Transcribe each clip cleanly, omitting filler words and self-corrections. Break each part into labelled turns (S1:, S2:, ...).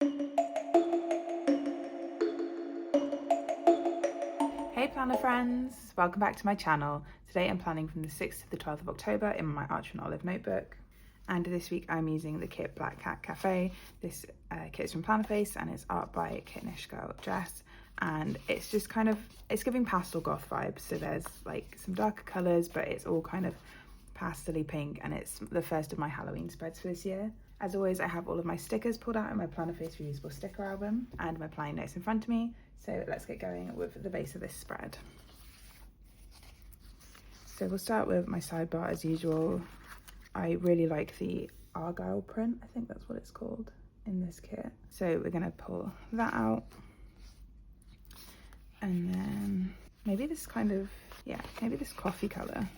S1: Hey planner friends, welcome back to my channel. Today I'm planning from the 6th to the 12th of October in my Archer and Olive notebook. And this week I'm using the kit Black Cat Cafe. This kit is from Plannerface and it's art by Kittenish Girl Jess. And it's just kind of, it's giving pastel goth vibes. So there's like some darker colours, but it's all kind of pastel-y pink, and it's the first of my Halloween spreads for this year. As always, I have all of my stickers pulled out in my Plannerface reusable sticker album and my planning notes in front of me. So let's get going with the base of this spread. So we'll start with my sidebar as usual. I really like the Argyle print, I think that's what it's called in this kit. So we're gonna pull that out. And then maybe this kind of, yeah, maybe this coffee color.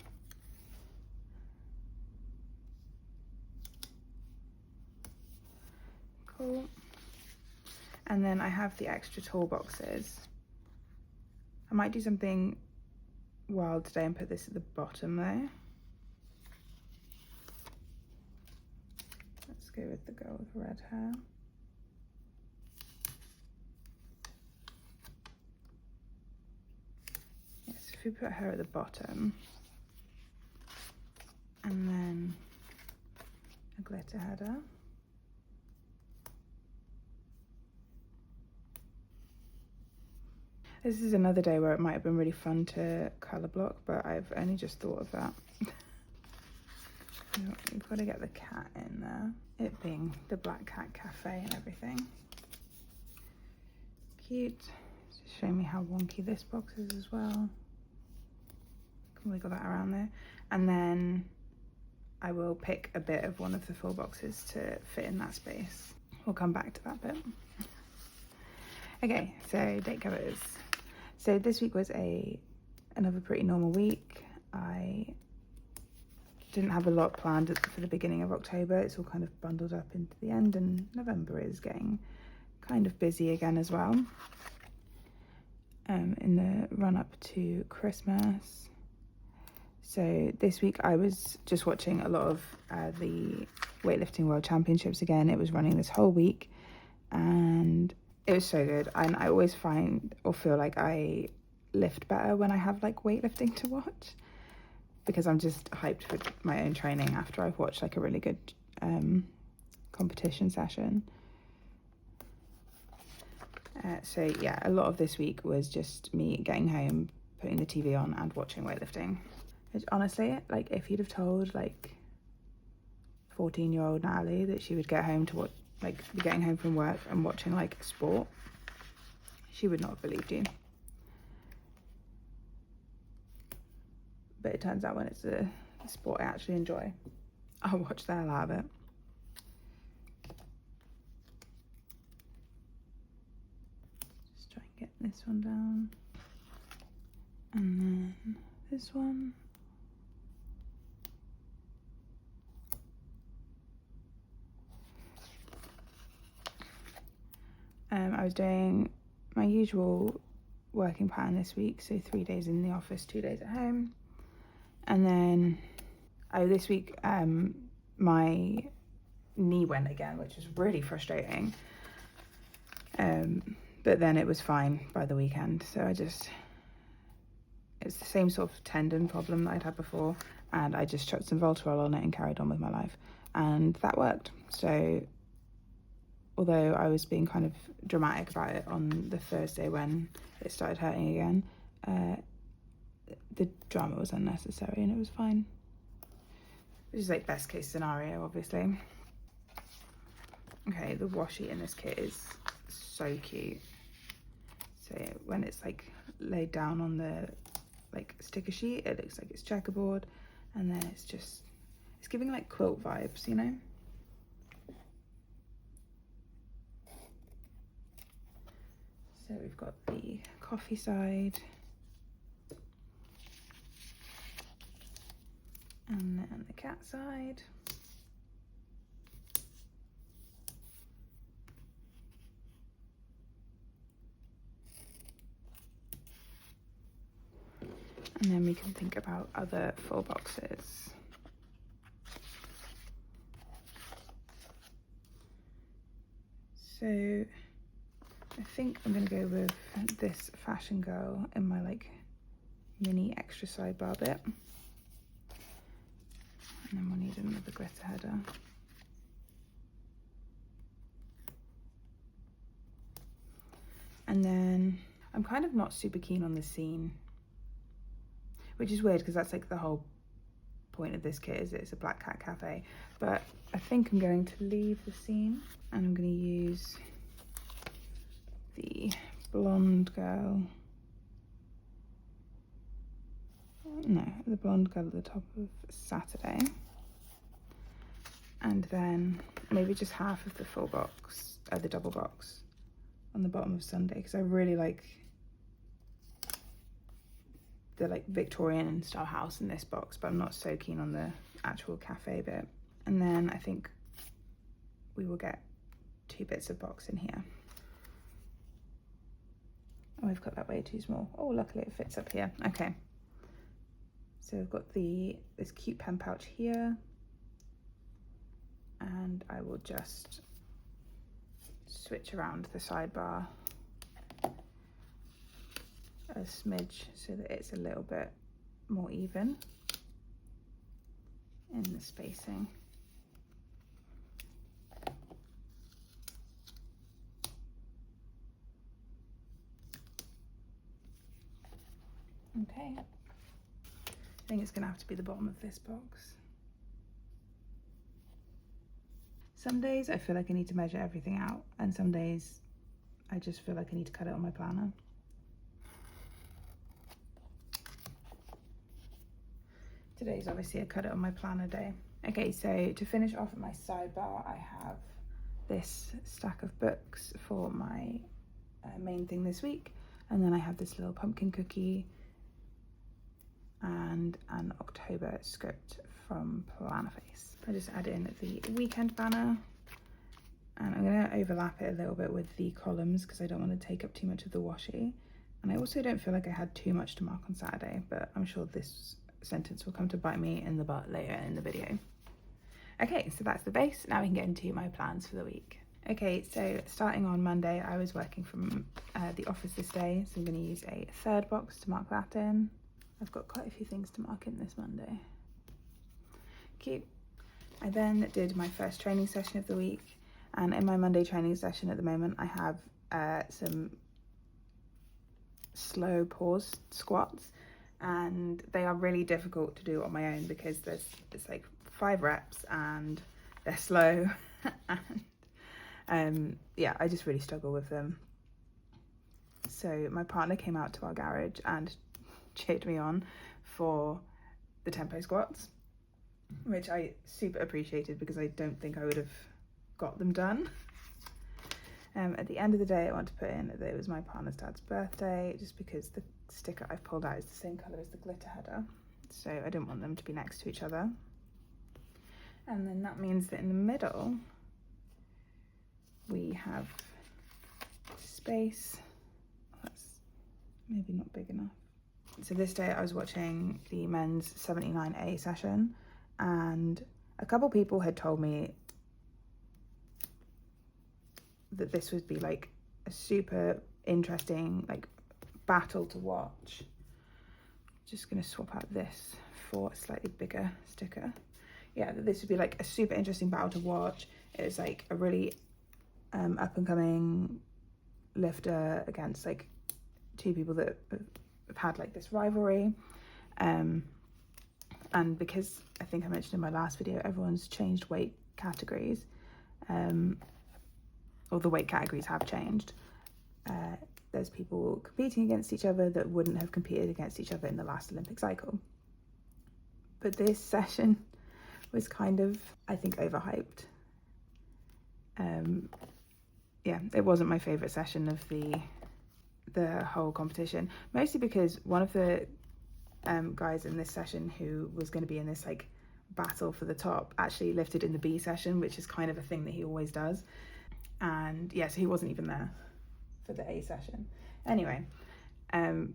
S1: Cool. And then I have the extra toolboxes. I might do something wild today and put this at the bottom though. Let's go with the girl with red hair. Yes, if we put her at the bottom. And then a glitter header. This is another day where it might have been really fun to colour block, but I've only just thought of that. We've got to get the cat in there. It being the Black Cat Cafe and everything. Cute. Just showing me how wonky this box is as well. Can wiggle that around there. And then I will pick a bit of one of the full boxes to fit in that space. We'll come back to that bit. Okay, so date covers. So this week was another pretty normal week. I didn't have a lot planned for the beginning of October. It's all kind of bundled up into the end, and November is getting kind of busy again as well. In the run up to Christmas. So this week I was just watching a lot of the weightlifting world championships again. It was running this whole week and it was so good. And I always find or feel like I lift better when I have like weightlifting to watch, because I'm just hyped for my own training after I've watched like a really good competition session. So yeah, a lot of this week was just me getting home, putting the TV on and watching weightlifting. Which honestly, like if you'd have told like 14-year-old Natalie that she would get home to be getting home from work and watching like sport, she would not have believed you. But it turns out when it's a sport I actually enjoy, I'll watch the hell out of it. Just try and get this one down. And then this one. I was doing my usual working pattern this week, so 3 days in the office, 2 days at home. And then this week my knee went again, which was really frustrating. But then it was fine by the weekend, so it's the same sort of tendon problem that I'd had before, and I just chucked some Voltarol on it and carried on with my life, and that worked. So although I was being kind of dramatic about it on the Thursday when it started hurting again, the drama was unnecessary and it was fine. Which is like best case scenario, obviously. Okay, the washi in this kit is so cute. So when it's like laid down on the like sticker sheet, it looks like it's checkerboard, and then it's giving like quilt vibes, you know? So we've got the coffee side, and then the cat side. And then we can think about other full boxes. So I think I'm gonna go with this Fashion Girl in my like mini extra sidebar bit. And then we'll need another glitter header. And then I'm kind of not super keen on the scene, which is weird because that's like the whole point of this kit, is it's a black cat cafe. But I think I'm going to leave the scene and I'm going to use the blonde girl. No, the blonde girl at the top of Saturday. And then maybe just half of the full box, the double box on the bottom of Sunday, because I really like the like Victorian style house in this box, but I'm not so keen on the actual cafe bit. And then I think we will get 2 bits of box in here. Oh, I've got that way too small. Oh, luckily it fits up here. Okay. So I've got this cute pen pouch here, and I will just switch around the sidebar a smidge so that it's a little bit more even in the spacing. Okay, I think it's gonna have to be the bottom of this box. Some days I feel like I need to measure everything out, and some days I just feel like I need to cut it on my planner. Today's obviously a cut it on my planner day. Okay, so to finish off my sidebar, I have this stack of books for my main thing this week, and then I have this little pumpkin cookie and an October script from Plannerface. I just add in the weekend banner, and I'm going to overlap it a little bit with the columns because I don't want to take up too much of the washi, and I also don't feel like I had too much to mark on Saturday, but I'm sure this sentence will come to bite me in the butt later in the video. Okay, so that's the base. Now we can get into my plans for the week. Okay, so starting on Monday, I was working from the office this day, so I'm going to use a 3rd box to mark that in. I've got quite a few things to mark in this Monday. Cute. I then did my first training session of the week, and in my Monday training session at the moment I have some slow pause squats, and they are really difficult to do on my own because it's like 5 reps and they're slow and yeah, I just really struggle with them. So my partner came out to our garage and cheered me on for the tempo squats, which I super appreciated because I don't think I would have got them done. At the end of the day, I want to put in that it was my partner's dad's birthday, just because the sticker I've pulled out is the same colour as the glitter header, so I didn't want them to be next to each other. And then that means that in the middle we have space. That's maybe not big enough. So this day I was watching the men's 79A session, and a couple people had told me that this would be like a super interesting like battle to watch. Just gonna swap out this for a slightly bigger sticker. Yeah, this would be like a super interesting battle to watch. It was like a really up and coming lifter against like 2 people that have had like this rivalry, and because I think I mentioned in my last video, everyone's changed weight categories, or the weight categories have changed. There's people competing against each other that wouldn't have competed against each other in the last Olympic cycle. But this session was kind of, I think, overhyped. Yeah, it wasn't my favourite session of the whole competition, mostly because one of the guys in this session who was going to be in this like battle for the top actually lifted in the B session, which is kind of a thing that he always does. And yeah, so he wasn't even there for the A session. Anyway, I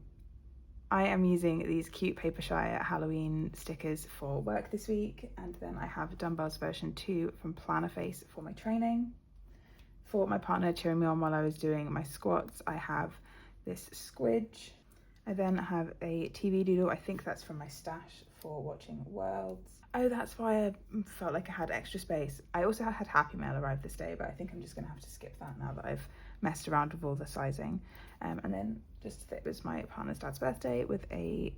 S1: am using these cute Paper Shire Halloween stickers for work this week, and then I have Dumbbells version 2 from Plannerface for my training. For my partner cheering me on while I was doing my squats, I have this squidge. I then have a TV doodle. I think that's from my stash for watching Worlds. Oh, that's why I felt like I had extra space. I also had Happy Mail arrive this day, but I think I'm just gonna have to skip that now that I've messed around with all the sizing. And then just it was my partner's dad's birthday with a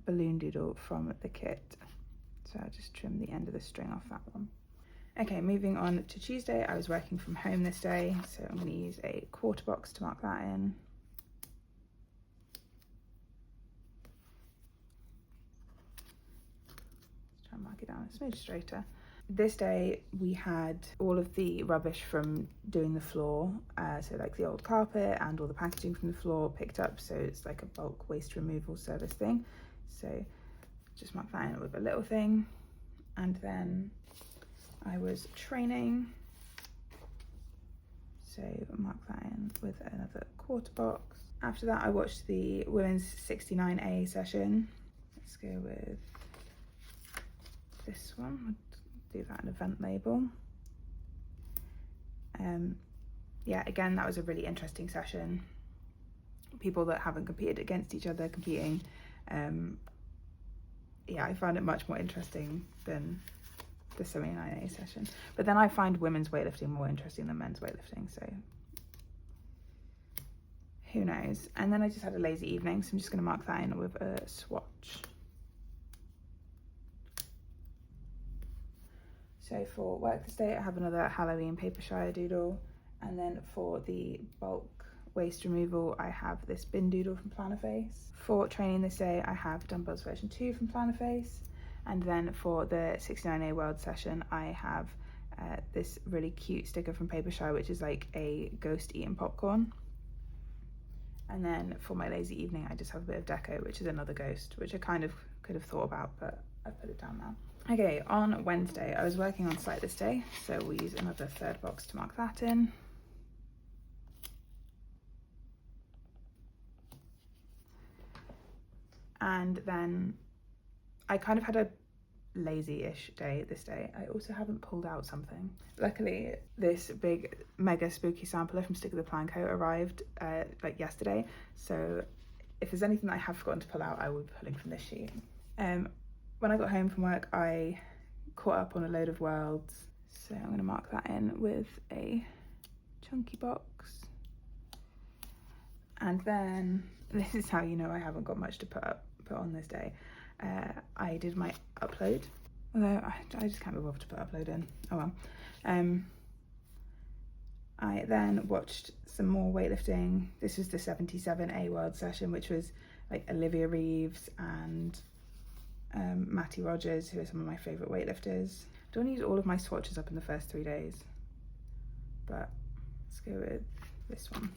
S1: balloon doodle from the kit. So I'll just trim the end of the string off that one. Okay, moving on to Tuesday. I was working from home this day, so I'm going to use a quarter box to mark that in. Let's try and mark it down a smidge straighter. This day we had all of the rubbish from doing the floor, so like the old carpet and all the packaging from the floor picked up, so it's like a bulk waste removal service thing. So just mark that in with a little thing. And then I was training, so mark that in with another quarter box. After that I watched the women's 69A session. Let's go with this one, we'll do that an event label. Yeah, again, that was a really interesting session. People that haven't competed against each other competing. Yeah, I found it much more interesting than the 79A session, but then I find women's weightlifting more interesting than men's weightlifting, so who knows. And then I just had a lazy evening, so I'm just going to mark that in with a swatch. So for work this day I have another Halloween paper shire doodle, and then for the bulk waste removal I have this bin doodle from Plannerface. For training this day I have dumbbells version 2 from Plannerface. And then for the 69A World session, I have this really cute sticker from Paper Shy, which is like a ghost eating popcorn. And then for my lazy evening, I just have a bit of deco, which is another ghost, which I kind of could have thought about, but I put it down now. Okay, on Wednesday, I was working on site this day, so we'll use another third box to mark that in. And then I kind of had a lazy-ish day this day. I also haven't pulled out something. Luckily, this big mega spooky sampler from Stick of the Plan Co arrived like yesterday, so if there's anything that I have forgotten to pull out, I will be pulling from this sheet. When I got home from work, I caught up on a load of Worlds, so I'm going to mark that in with a chunky box. And then this is how you know I haven't got much to put on this day. I did my upload, although I just can't be bothered to put upload in. Oh well. I then watched some more weightlifting. This was the 77A World session, which was like Olivia Reeves and Matty Rogers, who are some of my favourite weightlifters. I don't use all of my swatches up in the first 3 days, but let's go with this one.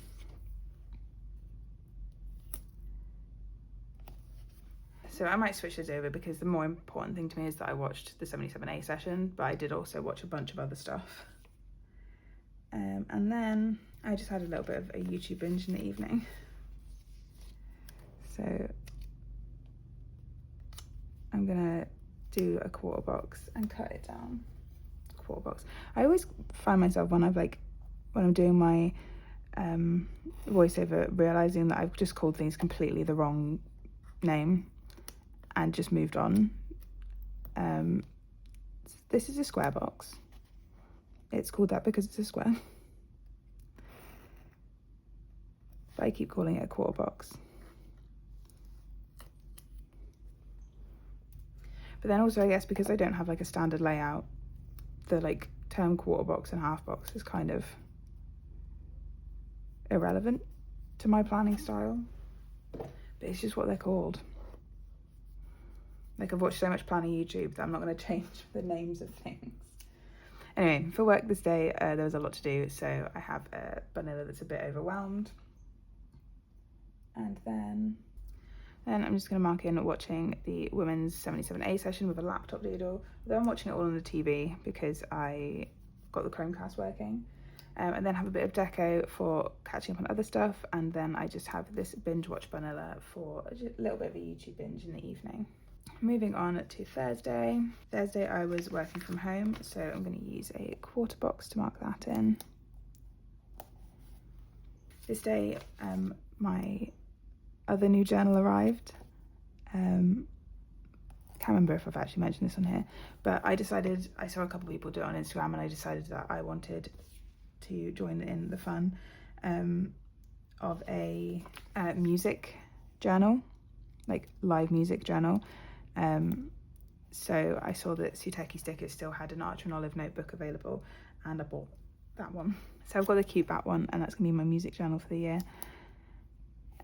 S1: So I might switch this over because the more important thing to me is that I watched the 77A session, but I did also watch a bunch of other stuff. And then I just had a little bit of a YouTube binge in the evening. So I'm gonna do a quarter box and cut it down. Quarter box. I always find myself when I'm doing my voiceover realizing that I've just called things completely the wrong name and just moved on. This is a square box. It's called that because it's a square. But I keep calling it a quarter box. But then also I guess because I don't have like a standard layout, the like term quarter box and half box is kind of irrelevant to my planning style. But it's just what they're called. Like I've watched so much planning YouTube that I'm not going to change the names of things. Anyway, for work this day, there was a lot to do, so I have a vanilla that's a bit overwhelmed. And then I'm just going to mark in watching the women's 77A session with a laptop doodle. Although I'm watching it all on the TV because I got the Chromecast working. And then have a bit of deco for catching up on other stuff. And then I just have this binge watch vanilla for a little bit of a YouTube binge in the evening. Moving on to Thursday. Thursday I was working from home, so I'm going to use a quarter box to mark that in. This day my other new journal arrived. Can't remember if I've actually mentioned this on here, but I saw a couple of people do it on Instagram, and I decided that I wanted to join in the fun of a music journal, like live music journal. So I saw that Suteki Stickers still had an Archer and Olive notebook available, and I bought that one. So I've got the cute bat one, and that's gonna be my music journal for the year.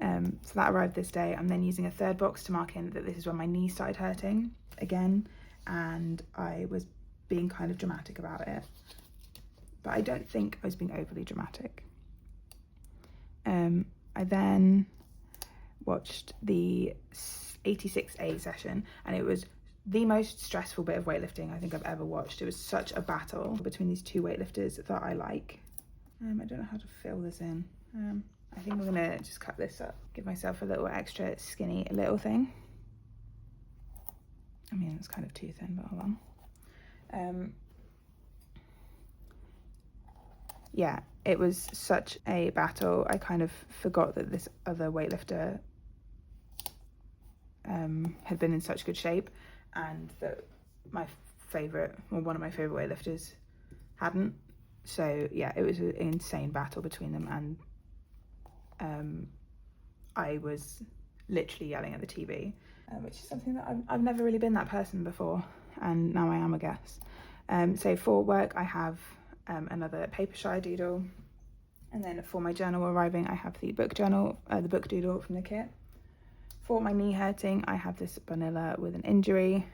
S1: So that arrived this day. I'm then using a third box to mark in that this is when my knee started hurting again, and I was being kind of dramatic about it, but I don't think I was being overly dramatic. I then watched the 86A session, and it was the most stressful bit of weightlifting I think I've ever watched. It was such a battle between these two weightlifters that I like. I don't know how to fill this in. I think we're gonna just cut this up, give myself a little extra skinny little thing. I mean, it's kind of too thin, but hold on. Yeah, it was such a battle. I kind of forgot that this other weightlifter had been in such good shape, and that my favourite, or one of my favourite weightlifters hadn't. So yeah, it was an insane battle between them, and I was literally yelling at the TV, which is something that I've never really been that person before, and now I am, I guess. So for work I have another paper shy doodle, and then for my journal arriving I have the book journal, the book doodle from the kit. For my knee hurting I have this vanilla with an injury.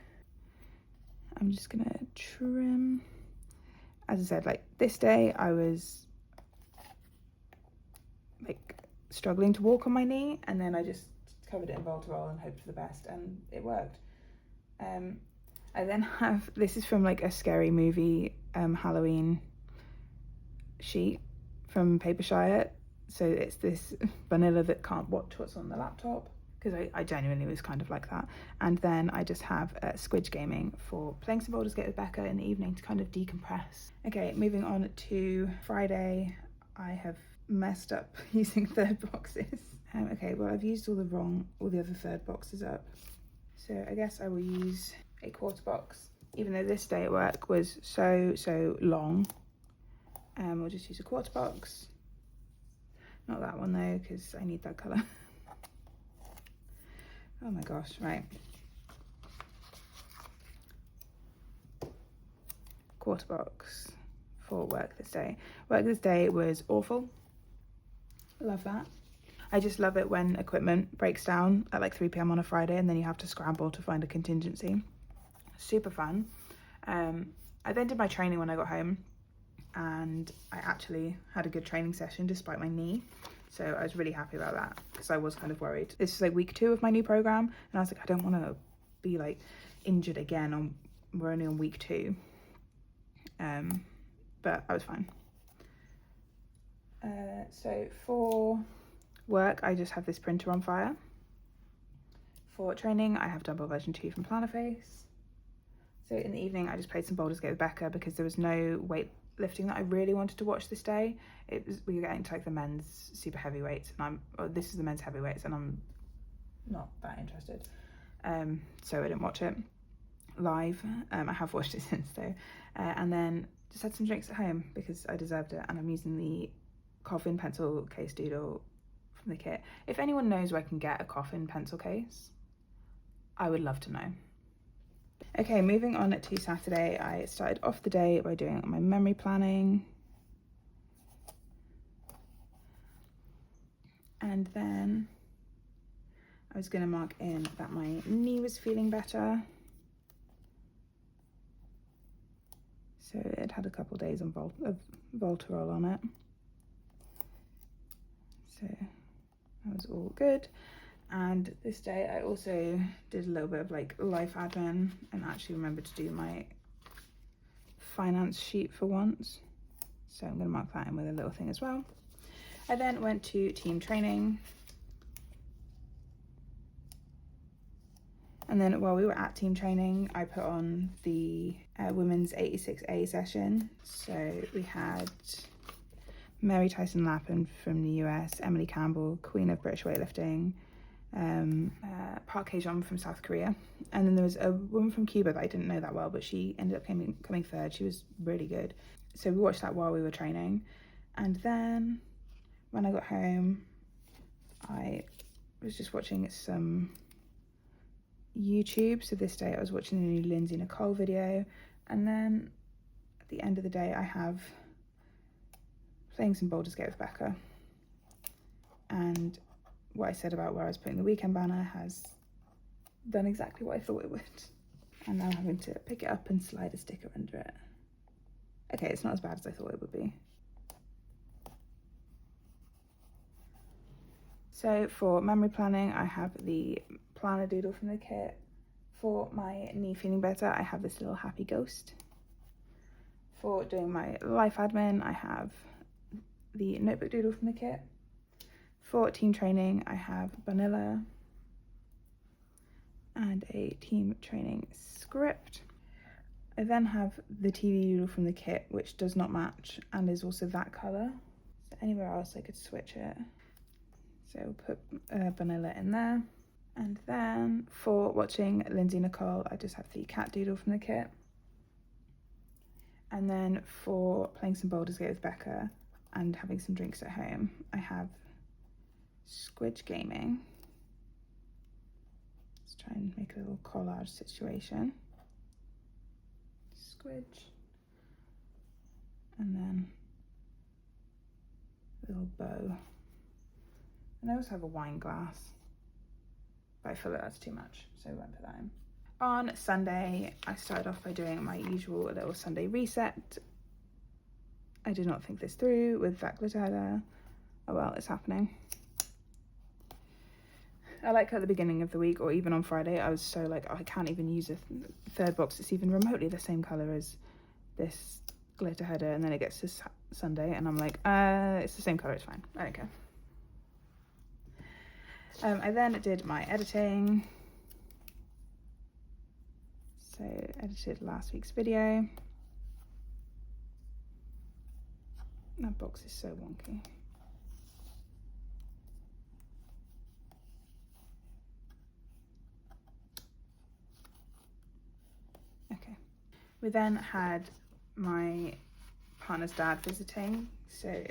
S1: I'm just gonna trim. As I said, like this day I was like struggling to walk on my knee, and then I just covered it in Voltarol and hoped for the best, and it worked. I then have, this is from like a scary movie Halloween sheet from Paper Shire. So it's this vanilla that can't watch what's on the laptop, because I genuinely was kind of like that. And then I just have Squidge Gaming for playing some Baldur's Gate with Becca in the evening to kind of decompress. Okay, moving on to Friday. I have messed up using third boxes. Okay, well I've used all the other third boxes up. So I guess I will use a quarter box, even though this day at work was so long. We'll just use a quarter box. Not that one though, because I need that colour. Oh my gosh, right. Quarter box for work this day. Work this day was awful. Love that. I just love it when equipment breaks down at like 3 p.m. on a Friday, and then you have to scramble to find a contingency. Super fun. I then did my training when I got home, and I actually had a good training session despite my knee. So I was really happy about that, because I was kind of worried. This is like week 2 of my new program, and I was like, I don't want to be like injured again. We're only on week 2. But I was fine. So for work, I just have this printer on fire. For training, I have Dumbbell version 2 from Plannerface. So in the evening, I just played some Baldur's Gate with Becca, because there was no weightlifting that I really wanted to watch this day. We were getting to like the men's super heavyweights, and this is the men's heavyweights, and I'm not that interested. So I didn't watch it live. I have watched it since though. And then just had some drinks at home because I deserved it, and I'm using the coffin pencil case doodle from the kit. If anyone knows where I can get a coffin pencil case, I would love to know. Okay, moving on to Saturday, I started off the day by doing my memory planning. And then I was going to mark in that my knee was feeling better. So it had a couple of days of Voltarol on it. So that was all good. And this day I also did a little bit of like life admin and actually remembered to do my finance sheet for once. So I'm going to mark that in with a little thing as well. I then went to team training. And then while we were at team training, I put on the women's 86A session. So we had Mary Tyson Lappin from the US, Emily Campbell, Queen of British weightlifting, Park Hae-jun from South Korea, and then there was a woman from Cuba that I didn't know that well, but she ended up coming third. She was really good. So we watched that while we were training, and then when I got home, I was just watching some YouTube. So this day I was watching the new Lindsay Nicole video, and then at the end of the day I have playing some Baldur's Gate with Becca, and what I said about where I was putting the weekend banner has done exactly what I thought it would, and now I'm having to pick it up and slide a sticker under it. Okay, it's not as bad as I thought it would be. So for memory planning, I have the planner doodle from the kit. For my knee feeling better, I have this little happy ghost. For doing my life admin, I have the notebook doodle from the kit. For team training, I have vanilla and a team training script. I then have the TV doodle from the kit, which does not match and is also that colour. So anywhere else I could switch it. So we'll put vanilla in there. And then for watching Lindsay Nicole, I just have the cat doodle from the kit. And then for playing some Baldur's Gate with Becca and having some drinks at home, I have Squidge Gaming. Let's try and make a little collage situation. Squidge. And then a little bow. And I also have a wine glass, but I feel like that's too much, so I won't put that in. On Sunday, I started off by doing my usual little Sunday reset. I did not think this through with that glitter header. Oh well, it's happening. I like at the beginning of the week, or even on Friday, I was so like, oh, I can't even use a third box that's even remotely the same colour as this glitter header, and then it gets to Sunday and I'm like, it's the same colour, it's fine, I don't care. I then did my editing. So edited last week's video. That box is so wonky. Okay. We then had my partner's dad visiting. So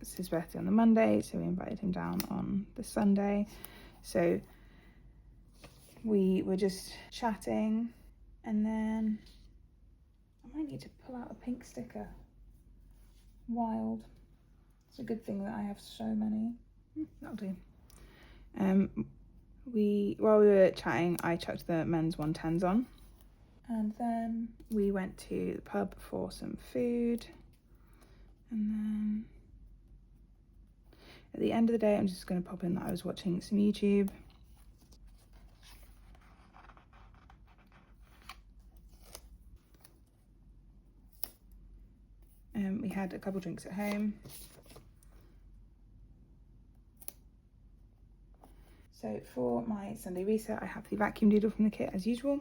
S1: it's his birthday on the Monday, so we invited him down on the Sunday. So we were just chatting, and then I might need to pull out a pink sticker. Wild. It's a good thing that I have so many. That'll do. While we were chatting, I chucked the men's 110s on, and then we went to the pub for some food, and then at the end of the day, I'm just going to pop in that I was watching some YouTube. We had a couple drinks at home. So for my Sunday reset, I have the vacuum doodle from the kit as usual.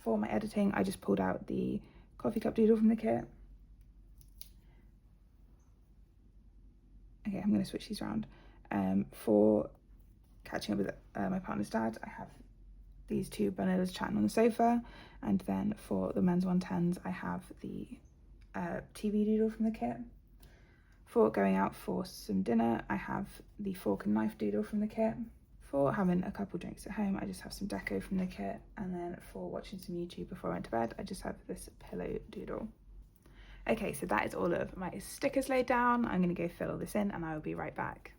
S1: For my editing, I just pulled out the coffee cup doodle from the kit. Okay, I'm going to switch these around. For catching up with my partner's dad, I have these two vanillas chatting on the sofa, and then for the men's 110s, I have the TV doodle from the kit. For going out for some dinner, I have the fork and knife doodle from the kit. For having a couple drinks at home, I just have some deco from the kit, and then for watching some YouTube before I went to bed, I just have this pillow doodle. Okay, so that is all of my stickers laid down. I'm going to go fill all this in and I will be right back.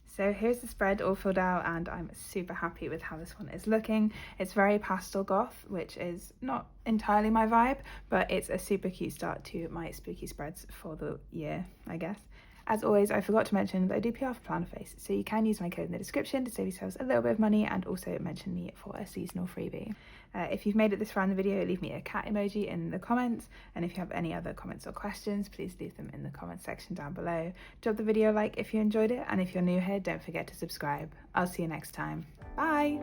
S1: So here's the spread all filled out, and I'm super happy with how this one is looking. It's very pastel goth, which is not entirely my vibe, but it's a super cute start to my spooky spreads for the year, I guess. As always, I forgot to mention that I do PR for Planner Face, so you can use my code in the description to save yourselves a little bit of money, and also mention me for a seasonal freebie. If you've made it this far in the video, leave me a cat emoji in the comments, and if you have any other comments or questions, please leave them in the comments section down below. Drop the video a like if you enjoyed it, and if you're new here, don't forget to subscribe. I'll see you next time. Bye!